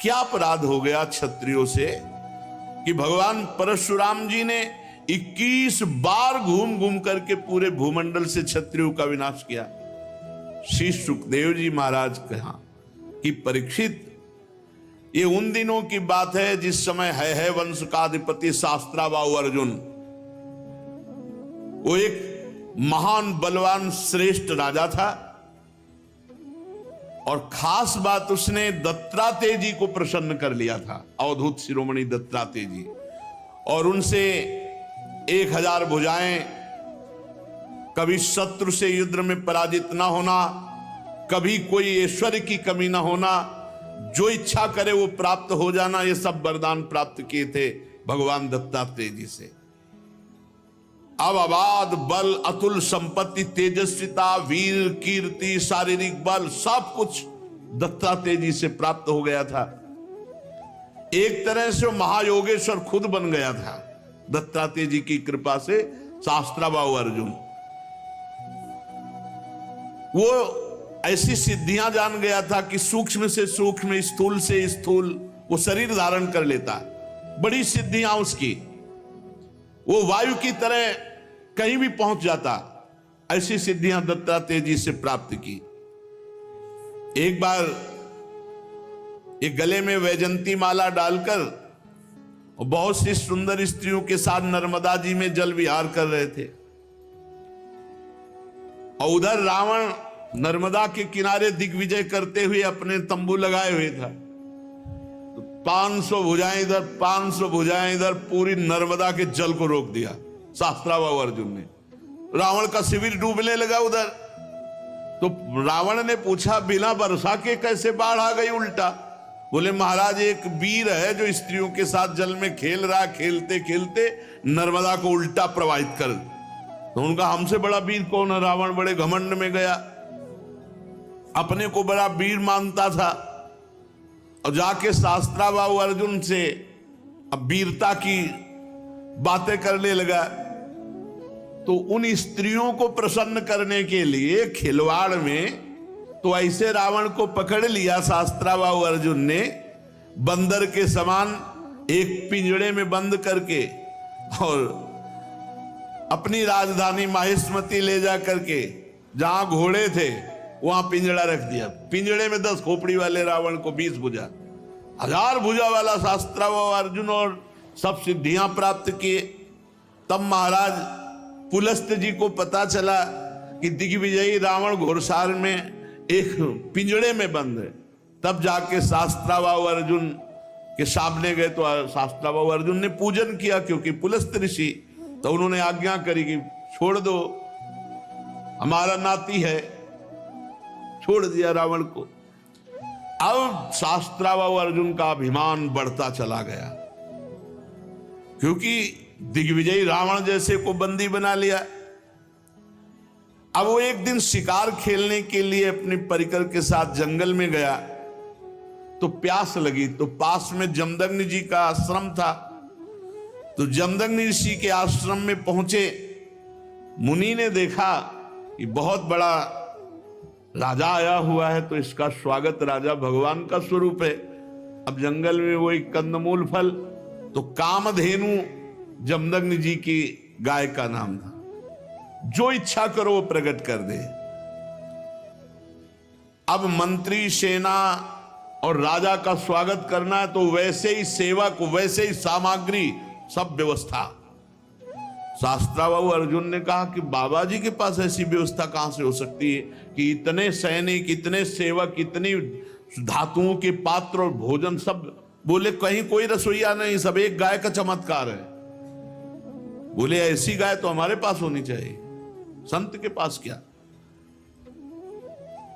क्या अपराध हो गया क्षत्रियों से कि भगवान परशुराम जी ने 21 बार घूम घूम करके पूरे भूमंडल से क्षत्रियों का विनाश किया। श्री सुखदेव जी महाराज कहा कि परीक्षित, ये उन दिनों की बात है जिस समय है वंश का अधिपति शास्त्राबाहु अर्जुन, वो एक महान बलवान श्रेष्ठ राजा था। और खास बात, उसने दत्तात्रेय जी को प्रसन्न कर लिया था, अवधूत शिरोमणि दत्तात्रेय जी, और उनसे 1000 भुजाएं, कभी शत्रु से युद्ध में पराजित ना होना, कभी कोई ऐश्वर्य की कमी ना होना, जो इच्छा करे वो प्राप्त हो जाना, ये सब वरदान प्राप्त किए थे भगवान दत्तात्रेय जी से। अब अबाध बल, अतुल संपत्ति, तेजस्विता, वीर कीर्ति, शारीरिक बल, सब कुछ दत्तात्रेय जी से प्राप्त हो गया था। एक तरह से वो महायोगेश्वर खुद बन गया था दत्तात्रेय जी की कृपा से। शास्त्राबाहु अर्जुन वो ऐसी सिद्धियां जान गया था कि सूक्ष्म से सूक्ष्म, स्थूल से स्थूल वो शरीर धारण कर लेता है। बड़ी सिद्धियां उसकी, वो वायु की तरह कहीं भी पहुंच जाता। ऐसी सिद्धियां दत्तात्रेय जी से प्राप्त की। एक बार एक गले में वैजंती माला डालकर बहुत सी सुंदर स्त्रियों के साथ नर्मदा जी में जल विहार कर रहे थे, और उधर रावण नर्मदा के किनारे दिग्विजय करते हुए अपने तंबू लगाए हुए था। तो 500 भुजाएं इधर, 500 भुजाएं इधर, पूरी नर्मदा के जल को रोक दिया शास्त्राबाहु अर्जुन ने। रावण का शिविर डूबने लगा उधर। तो रावण ने पूछा, बिना वर्षा के कैसे बाढ़ आ गई उल्टा? बोले, महाराज एक वीर है जो स्त्रियों के साथ जल में खेल रहा, खेलते खेलते नर्मदा को उल्टा प्रवाहित कर। तो उनका हमसे बड़ा वीर कौन है? रावण बड़े घमंड में गया, अपने को बड़ा वीर मानता था, और जाके शास्त्राबाहु अर्जुन से अब वीरता की बातें करने लगा। तो उन स्त्रियों को प्रसन्न करने के लिए खिलवाड़ में तो ऐसे रावण को पकड़ लिया शास्त्राबाहु अर्जुन ने, बंदर के समान एक पिंजड़े में बंद करके, और अपनी राजधानी माहिष्मती ले जा करके जहां घोड़े थे वहां पिंजड़ा रख दिया। पिंजड़े में 10 खोपड़ी वाले रावण को 20 भुजा, 1000 भुजा वाला शास्त्राबाहु अर्जुन, और सब सिद्धियां प्राप्त किए। तब महाराज पुलस्त जी को पता चला कि दिग्विजयी रावण घोड़सार में एक पिंजड़े में बंद है। तब जाके शास्त्राबाहु अर्जुन के सामने गए तो शास्त्राबाहु अर्जुन ने पूजन किया, क्योंकि पुलस्त ऋषि, तो उन्होंने आज्ञा करी कि छोड़ दो, हमारा नाती है। छोड़ दिया रावण को। अब शास्त्राबाहु अर्जुन का अभिमान बढ़ता चला गया, क्योंकि दिग्विजयी रावण जैसे को बंदी बना लिया। अब वो एक दिन शिकार खेलने के लिए अपने परिकर के साथ जंगल में गया, तो प्यास लगी। तो पास में जमदग्नि जी का आश्रम था। तो जमदग्नि ऋषि के आश्रम में पहुंचे। मुनि ने देखा कि बहुत बड़ा राजा आया हुआ है, तो इसका स्वागत, राजा भगवान का स्वरूप है। अब जंगल में वो एक कंदमूल फल, तो कामधेनु जमदग्नि जी की गाय का नाम था। जो इच्छा करो वो प्रकट कर दे। अब मंत्री, सेना और राजा का स्वागत करना है, तो वैसे ही सेवक, वैसे ही सामग्री, सब व्यवस्था। शास्त्राबाहु अर्जुन ने कहा कि बाबा जी के पास ऐसी व्यवस्था कहां से हो सकती है कि इतने सैनिक, इतने सेवक, इतनी धातुओं के पात्र और भोजन सब। बोले, कहीं कोई रसोईया नहीं, सब एक गाय का चमत्कार है। बोले, ऐसी गाय तो हमारे पास होनी चाहिए, संत के पास क्या।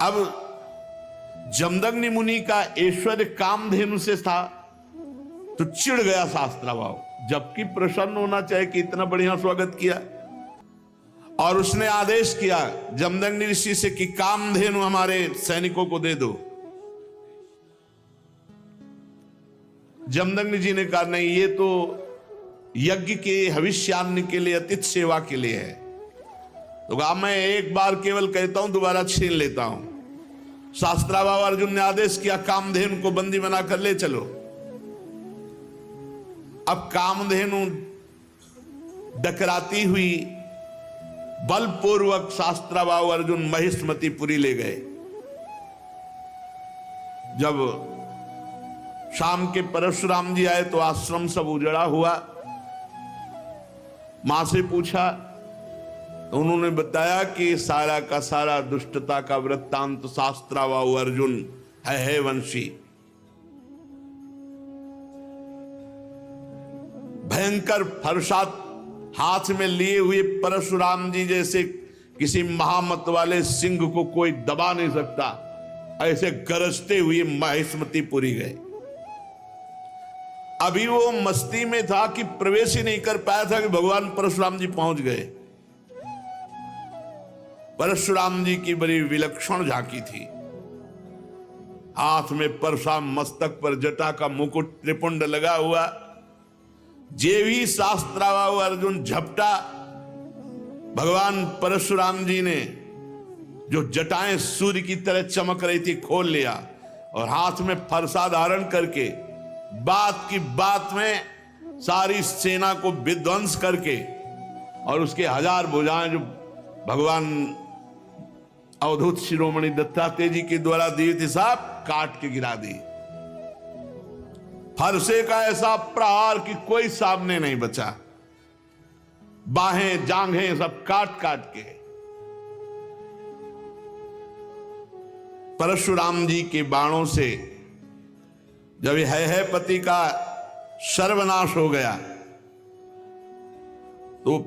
अब जमदग्नि मुनि का ऐश्वर्य कामधेनु से था, तो चिढ़ गया शास्त्राबाहु, जबकि प्रसन्न होना चाहिए कि इतना बढ़िया स्वागत किया। और उसने आदेश किया जमदग्नि ऋषि से कि कामधेनु हमारे सैनिकों को दे दो। जमदग्नि जी ने कहा, नहीं, ये तो यज्ञ के हविष्यान्न के लिए, अतिथि सेवा के लिए है। तो कहा, मैं एक बार केवल कहता हूं, दोबारा छीन लेता हूं। शास्त्राभाव अर्जुन ने आदेश किया, कामधेनु को बंदी बनाकर ले चलो। अब कामधेनु डकराती हुई बलपूर्वक शास्त्राभाव अर्जुन महिष्मतीपुरी ले गए। जब शाम के परशुराम जी आए तो आश्रम सब उजड़ा हुआ। मां से पूछा तो उन्होंने बताया कि सारा का सारा दुष्टता का वृत्तांत शास्त्राभाव अर्जुन है वंशी। भयंकर फरसात हाथ में लिए हुए परशुराम जी जैसे किसी महामत वाले सिंह को कोई दबा नहीं सकता, ऐसे गरजते हुए महिष्मतीपुरी गए। अभी वो मस्ती में था कि प्रवेश ही नहीं कर पाया था कि भगवान परशुराम जी पहुंच गए। परशुराम जी की बड़ी विलक्षण झांकी थी। हाथ में परशुराम, मस्तक पर जटा का मुकुट, त्रिपुंड लगा हुआ। जे भी शास्त्राभाव अर्जुन झपटा, भगवान परशुराम जी ने जो जटाएं सूर्य की तरह चमक रही थी खोल लिया और हाथ में फरसा धारण करके बात की बात में सारी सेना को विध्वंस करके और उसके 1000 भुजाएं जो भगवान अवधूत शिरोमणि दत्तात्रेय जी के द्वारा दी थी साहब काट के गिरा दी। फरसे का ऐसा प्रहार कि कोई सामने नहीं बचा। बाहें जांघें सब काट काट के। परशुराम जी के बाणों से जब है पति का सर्वनाश हो गया तो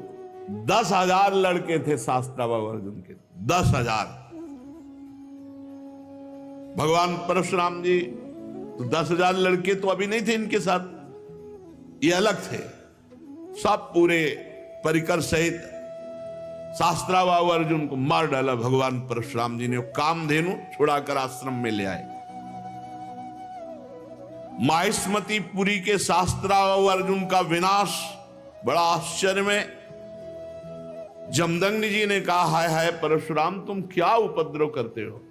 10,000 लड़के थे शास्त्राभाव अर्जुन के, 10,000। भगवान परशुराम जी तो 10,000 लड़के तो अभी नहीं थे इनके साथ, ये अलग थे। सब पूरे परिकर सहित शास्त्राभाव अर्जुन को मार डाला भगवान परशुराम जी ने। कामधेनु छुड़ाकर आश्रम में ले आए। महिष्मतीपुरी के शास्त्राभाव अर्जुन का विनाश बड़ा आश्चर्य में। जमदग्नि जी ने कहा, हाय हाय परशुराम, तुम क्या उपद्रव करते हो?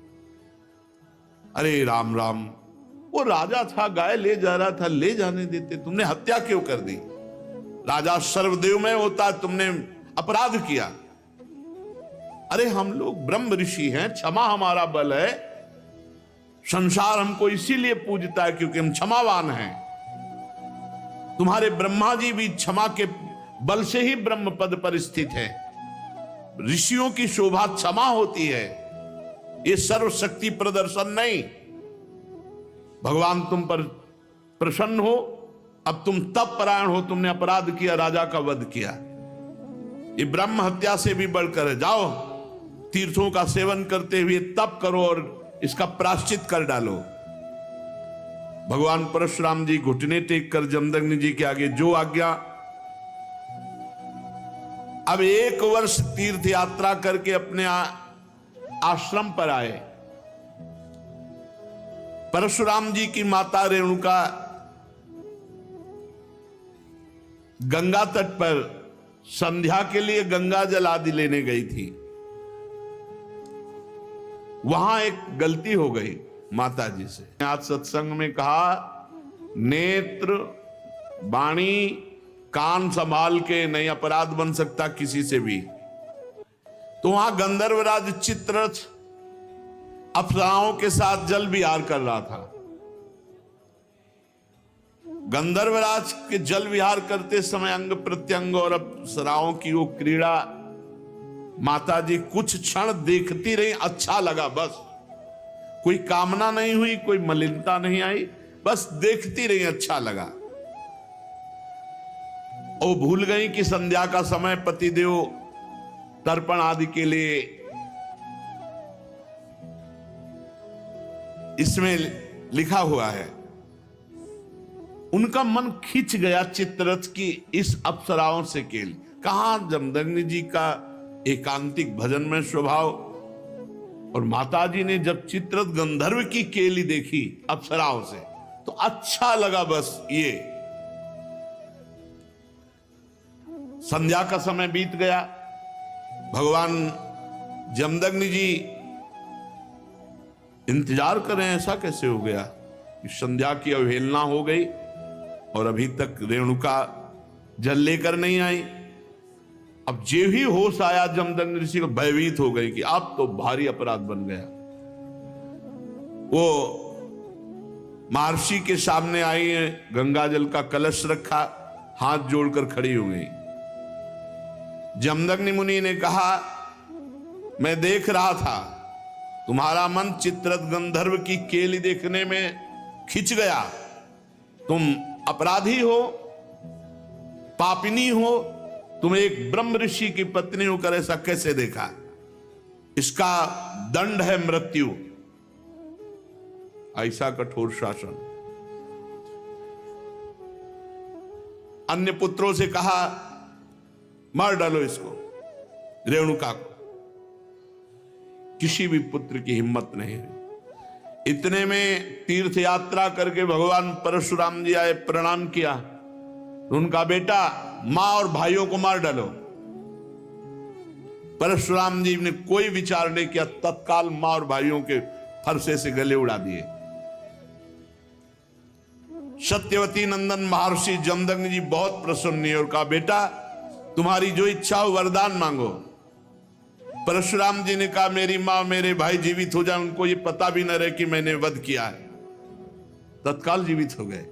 अरे राम राम, वो राजा था, गाय ले जा रहा था, ले जाने देते, तुमने हत्या क्यों कर दी? राजा सर्वदेवमय होता, तुमने अपराध किया। अरे हम लोग ब्रह्म ऋषि हैं, क्षमा हमारा बल है। संसार हमको इसीलिए पूजता है क्योंकि हम क्षमावान हैं। तुम्हारे ब्रह्मा जी भी क्षमा के बल से ही ब्रह्म पद पर स्थित है। ऋषियों की शोभा क्षमा होती है, ये सर्वशक्ति प्रदर्शन नहीं। भगवान तुम पर प्रसन्न हो, अब तुम तप परायण हो, तुमने अपराध किया, राजा का वध किया। ये ब्रह्म हत्या से भी बढ़कर है। जाओ तीर्थों का सेवन करते हुए तप करो और इसका प्रायश्चित कर डालो। भगवान परशुराम जी घुटने टेक कर जमदग्नि जी के आगे जो आज्ञा। अब 1 वर्ष तीर्थ यात्रा करके अपने आश्रम पर आए। परशुराम जी की माता रेणुका गंगा तट पर संध्या के लिए गंगा जल आदि लेने गई थी। वहां एक गलती हो गई माता जी से। आज सत्संग में कहा, नेत्र वाणी कान संभाल के नहीं अपराध बन सकता किसी से भी। तो वहां गंधर्वराज चित्ररथ अप्सराओं के साथ जल विहार कर रहा था। गंधर्वराज के जल विहार करते समय अंग प्रत्यंग और अप्सराओं की वो क्रीड़ा माता जी कुछ क्षण देखती रही। अच्छा लगा, बस कोई कामना नहीं हुई, कोई मलिनता नहीं आई, बस देखती रही, अच्छा लगा। और भूल गई कि संध्या का समय पतिदेव तर्पण आदि के लिए इसमें लिखा हुआ है। उनका मन खिंच गया चित्ररथ की इस अप्सराओं से केल। कहां जमदग्नि जी का एकांतिक भजन में स्वभाव, और माताजी ने जब चित्ररथ गंधर्व की केली देखी अप्सराओं से तो अच्छा लगा। बस ये संध्या का समय बीत गया। भगवान जमदग्नि जी इंतजार करें, ऐसा कैसे हो गया कि संध्या की अवहेलना हो गई और अभी तक रेणुका जल लेकर नहीं आई। अब जो ही होश आया जमदग्नि ऋषि को, भयभीत हो गई कि अब तो भारी अपराध बन गया। वो महर्षि के सामने आई, गंगा जल का कलश रखा, हाथ जोड़कर खड़ी हो गई। जमदग्नि मुनि ने कहा, मैं देख रहा था तुम्हारा मन चित्ररथ गंधर्व की केली देखने में खिंच गया। तुम अपराधी हो, पापिनी हो, तुम एक ब्रह्म ऋषि की पत्नी होकर ऐसा कैसे देखा? इसका दंड है मृत्यु। ऐसा कठोर शासन। अन्य पुत्रों से कहा, मार डालो इसको, रेणुका को। किसी भी पुत्र की हिम्मत नहीं हुई। इतने में तीर्थ यात्रा करके भगवान परशुराम जी आए, प्रणाम किया। उनका बेटा, मां और भाइयों को मार डालो। परशुराम जी ने कोई विचार नहीं किया, तत्काल मां और भाइयों के फरसे से गले उड़ा दिए। सत्यवती नंदन महर्षि जमदग्नि जी बहुत प्रसन्न हुए और कहा, बेटा तुम्हारी जो इच्छा हो वरदान मांगो। परशुराम जी ने कहा, मेरी मां मेरे भाई जीवित हो जाए, उनको ये पता भी न रहे कि मैंने वध किया है। तत्काल जीवित हो गए।